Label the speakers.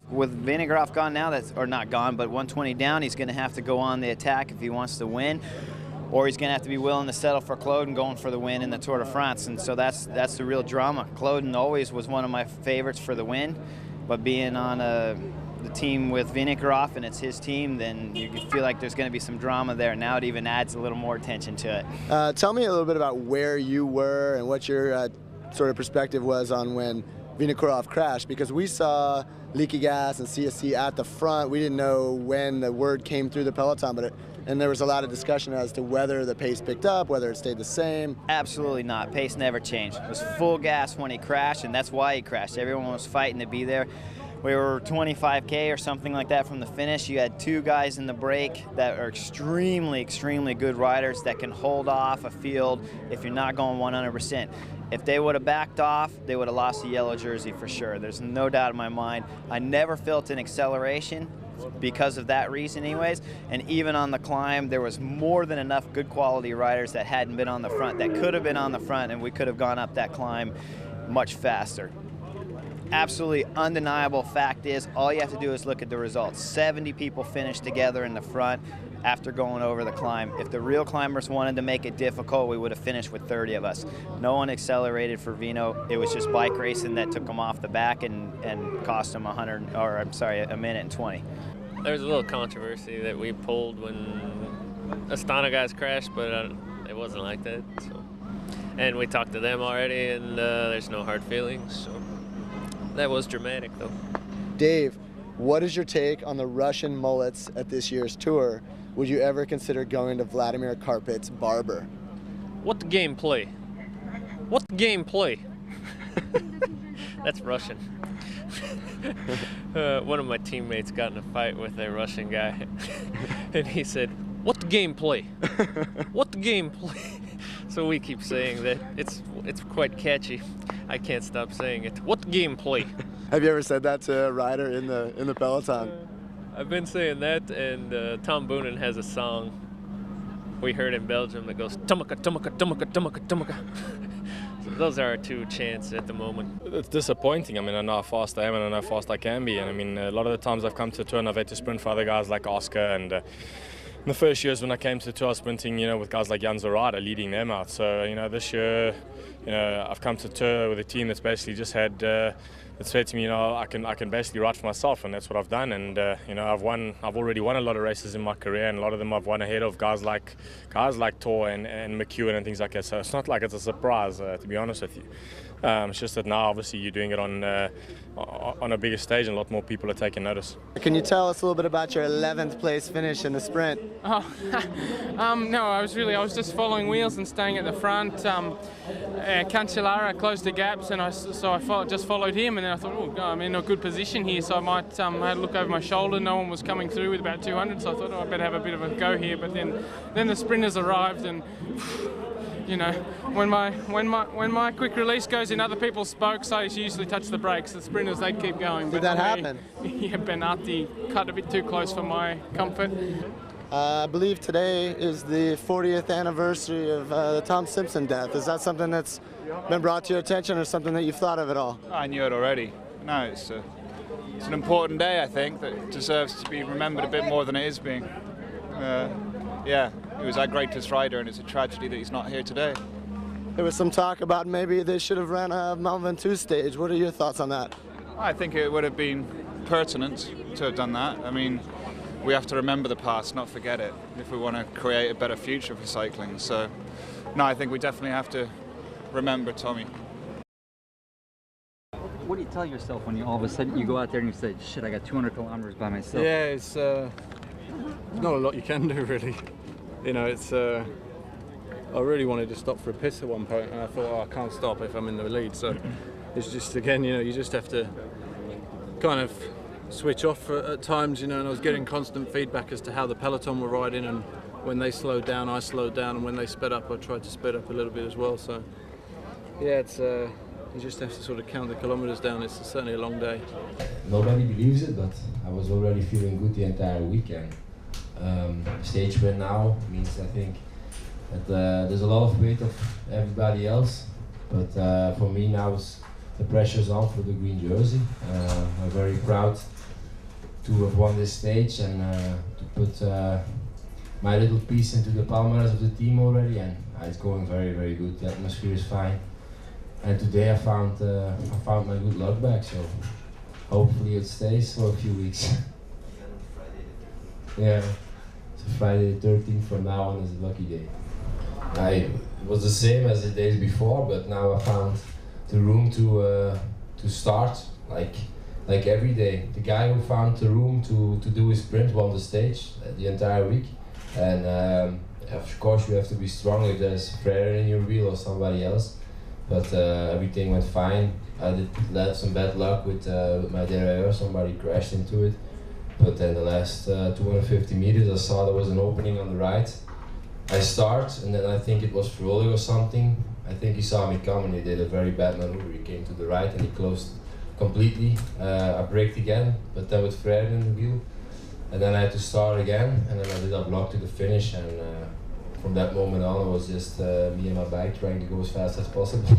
Speaker 1: With Vinograd gone now, or not gone, but 120 down, he's going to have to go on the attack if he wants to win, or he's going to have to be willing to settle for Claude and going for the win in the Tour de France. And so that's the real drama. Claude always was one of my favorites for the win, but being on the team with Vinograd and it's his team, then you feel like there's going to be some drama there. Now it even adds a little more attention to it.
Speaker 2: Tell me a little bit about where you were and what your sort of perspective was on when Vinograd crashed, because we saw leaky gas and CSC at the front. We didn't know when the word came through the peloton, and there was a lot of discussion as to whether the pace picked up, whether it stayed the same.
Speaker 1: Absolutely not. Pace never changed. It was full gas when he crashed, and that's why he crashed. Everyone was fighting to be there. We were 25K or something like that from the finish. You had two guys in the break that are extremely, extremely good riders that can hold off a field if you're not going 100%. If they would have backed off, they would have lost the yellow jersey for sure. There's no doubt in my mind. I never felt an acceleration because of that reason anyways, and even on the climb, there was more than enough good quality riders that hadn't been on the front, that could have been on the front, and we could have gone up that climb much faster. Absolutely undeniable fact is, all you have to do is look at the results. 70 people finished together in the front after going over the climb. If the real climbers wanted to make it difficult, we would have finished with 30 of us. No one accelerated for Vino. It was just bike racing that took him off the back and cost him a minute and 20.
Speaker 3: There was a little controversy that we pulled when Astana guys crashed, but it wasn't like that. So. And we talked to them already, and there's no hard feelings. So. That was dramatic, though.
Speaker 2: Dave, what is your take on the Russian mullets at this year's tour? Would you ever consider going to Vladimir Karpat's barber?
Speaker 3: What the game play? What the game play? That's Russian. One of my teammates got in a fight with a Russian guy, and he said, "What the game play? What the game play?" So we keep saying that. It's quite catchy. I can't stop saying it. What the game play?
Speaker 2: Have you ever said that to a rider in the peloton?
Speaker 3: I've been saying that, and Tom Boonen has a song we heard in Belgium that goes Tumaka, Tumaka, Tumaka, Tumaka, Tumaka. So those are our two chants at the moment.
Speaker 4: It's disappointing. I mean, I know how fast I am and I know how fast I can be. And I mean, a lot of the times I've come to the tour and I've had to sprint for other guys like Oscar. And in the first years when I came to the tour, I was sprinting, with guys like Jan Zorada leading them out. So, this year, I've come to the tour with a team that's basically just had, that said to me, I can basically ride for myself, and that's what I've done. And I've already won a lot of races in my career, and a lot of them I've won ahead of guys like Tor and McEwen and things like that. So it's not like it's a surprise, to be honest with you. It's just that now, obviously, you're doing it on a bigger stage, and a lot more people are taking notice.
Speaker 2: Can you tell us a little bit about your 11th place finish in the sprint?
Speaker 5: Oh, no, I was just following wheels and staying at the front. Cancellara closed the gaps, and I just followed him, and then I thought, oh, I'm in a good position here, so I might I had a look over my shoulder. No one was coming through with about 200, so I thought, I better have a bit of a go here. But then the sprinters arrived, and when my quick release goes in other people's spokes, I usually touch the brakes. The sprinters, they keep going.
Speaker 2: Did that happen?
Speaker 5: Yeah, Bernardi cut a bit too close for my comfort.
Speaker 2: I believe today is the 40th anniversary of the Tom Simpson death. Is that something that's been brought to your attention, or something that you've thought of at all?
Speaker 6: I knew it already. No, it's an important day, I think, that deserves to be remembered a bit more than it is being. Yeah, he was our greatest rider, and it's a tragedy that he's not here today.
Speaker 2: There was some talk about maybe they should have ran a Mont Ventoux stage. What are your thoughts on that?
Speaker 6: I think it would have been pertinent to have done that. I mean, we have to remember the past, not forget it, if we want to create a better future for cycling. So, no, I think we definitely have to remember Tommy.
Speaker 7: What do you tell yourself when you all of a sudden you go out there and you say, shit, I got 200 kilometers by myself?
Speaker 8: Yeah, it's not a lot you can do, really. I really wanted to stop for a piss at one point, and I thought, I can't stop if I'm in the lead. So it's just, again, you just have to kind of switch off at times, and I was getting constant feedback as to how the peloton were riding, and when they slowed down, I slowed down, and when they sped up, I tried to speed up a little bit as well. So yeah, it's you just have to sort of count the kilometers down. It's certainly a long day.
Speaker 9: Nobody believes it, but I was already feeling good the entire weekend. Stage win now means, I think, that there's a lot of weight of everybody else, but for me now the pressure's on for the green jersey. I'm very proud to have won this stage and to put my little piece into the palmarès of the team already, and it's going very, very good. The atmosphere is fine, and today I found my good luck back, so hopefully it stays for a few weeks. Yeah, so Friday the 13th from now on is a lucky day. It was the same as the days before, but now I found the room to start like every day. The guy who found the room to do his sprint won the stage the entire week, and of course you have to be strong if there's prayer in your wheel or somebody else, but everything went fine. I had some bad luck with my derailleur, somebody crashed into it, but then the last 250 meters I saw there was an opening on the right. I start, and then I think it was Froley or something. I think he saw me come and he did a very bad maneuver. He came to the right and he closed completely. I braked again, but then with Fred in the wheel. And then I had to start again, and then I did a block to the finish, and from that moment on it was just me and my bike trying to go as fast as possible.